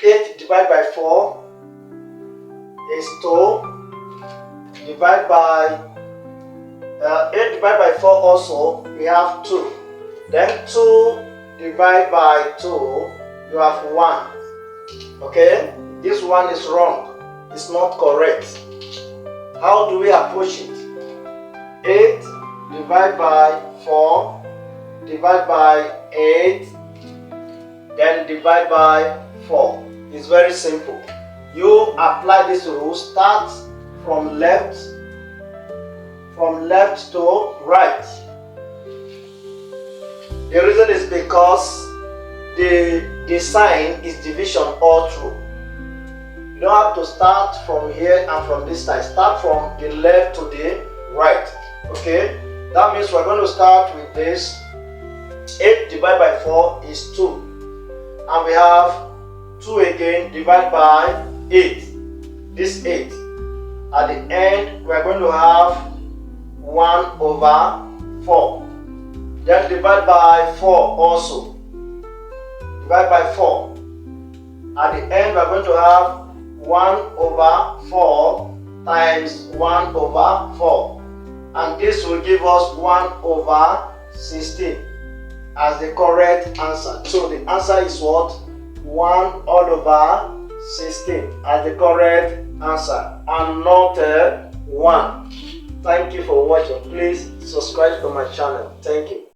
8 divided by 4 is 2. Divide by 8 divided by 4 also, we have 2. Then 2 divided by 2, you have 1. Okay? This one is wrong. It's not correct. How do we approach it? 8 divided by 4, divide by 8, then divide by 4. It's very simple. You apply this rule, start from left to right. The reason is because the sign is division all through. You don't have to start from here and from this side. Start from the left to the right. Okay? That means we're going to start with this. 8 divided by 4 is 2. And we have 2 again divided by 8. This 8. At the end, we're going to have 1 over 4. Then divide by 4 also. Divide by 4. At the end, we're going to have 1 over 4 times 1 over 4. And this will give us 1 over 16 as the correct answer. So the answer is what? 1 all over 16 as the correct answer, and not 1. Thank you for watching. Please subscribe to my channel. Thank you.